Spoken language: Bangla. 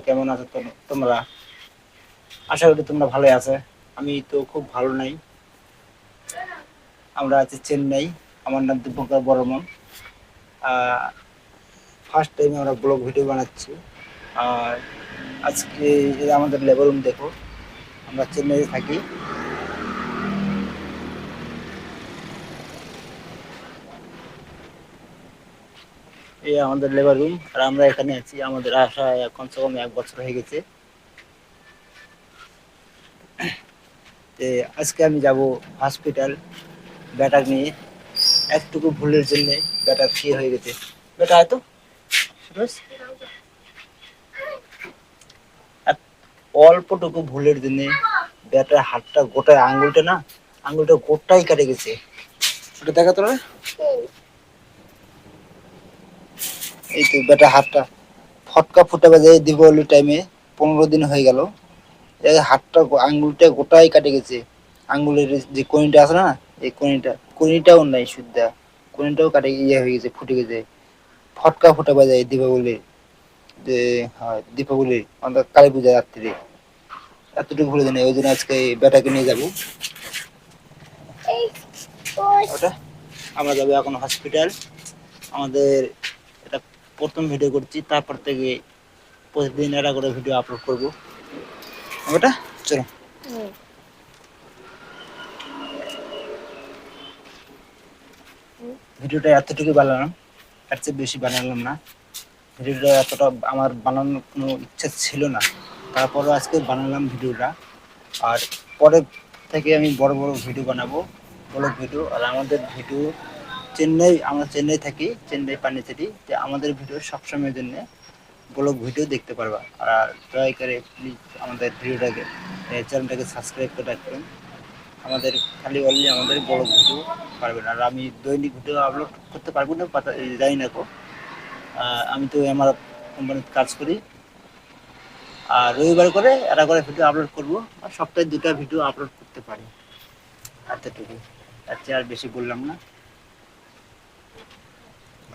কেমন আছো তোমরা? আশা করি তোমরা ভালোই আছো। আমি তো খুব ভালো নাই। আমরা আছি চেন্নাই। আমার নাম দীপঙ্কর বর্মন। ফার্স্ট টাইম আমরা ব্লগ ভিডিও বানাচ্ছি। আর আজকে আমাদের লেবার রুম দেখো, আমরা চেন্নাইয়ে থাকি। এই আমাদের লেবার রুম, আর আমরা এখানে আছি। আমাদের আসা কমসে কম 1 বছর হয়ে গেছে। আজকে আমি যাব হসপিটাল ব্যাটা নিয়ে। একটুকু ভুলের জন্য ব্যাটা ফ্রি হয়ে গেছে। ব্যাটা হয়তো অল্পটুকু ভুলের জন্য ব্যাটার হাতটা গোটায়, আঙ্গুলটা গোটাই কেটে গেছে। ওটা দেখা তোরা, এই তো ব্যাটার হাতটা ফটকা ফুটা বাজে দীপাবলি টাইমে 15 দিন হয়ে গেল। হাতটা আঙ্গুলটা গোটাই কেটে গেছে। আঙ্গুলের যে কনিটা আছে না, এই কনিটাও নাই, শুদ্ধা কনিটাও কাটে হয়ে গেছে, ফুটে গেছে। ফটকা ফুটা বাজে দীপাবলি, যে হয় দীপাবলি আমাদের কালী পূজা রাত্রে। এতটুকু ভুলে জানি, ওই জন্য আজকে বেটাকে নিয়ে যাবো। ওটা আমরা যাবো এখন হসপিটাল। আমাদের এটা প্রথম ভিডিও করছি, তারপর থেকে প্রতিদিন একটা করে ভিডিও আপলোড করবো। ওটা চলো। ভিডিওটা এতটুকু বানালাম, এর চেয়ে বেশি বানালাম না। ভিডিওটা এতটা আমার বানানোর কোনো ইচ্ছা ছিল না, তারপরও আজকে বানালাম ভিডিওটা। আর পরে থেকে আমি বড় বড় ভিডিও বানাবো, ব্লগ ভিডিও। আর আমাদের ভিডিও আমরা চেন্নাই থাকি, চেন্নাই পান্ডিচেরি। যে আমাদের ভিডিও সবসময়ের জন্য ব্লগ ভিডিও দেখতে পারবা। আর দয়া করে প্লিজ আমাদের ভিডিওটাকে, চ্যানেলটাকে সাবস্ক্রাইব করে রাখবেন। আমাদের খালি অনলি আমাদের ব্লগ ভিডিও পারবেন। আর আমি দৈনিক ভিডিও আপলোড করতে পারবো না, জানি না গো। আমি তো আমার কোম্পানিতে কাজ করি, আর রবিবার করে একটা করে ভিডিও আপলোড করবো। আর সপ্তাহে 2টা ভিডিও আপলোড করতে পারি, এতটুকু। তার চেয়ে আর বেশি বললাম না।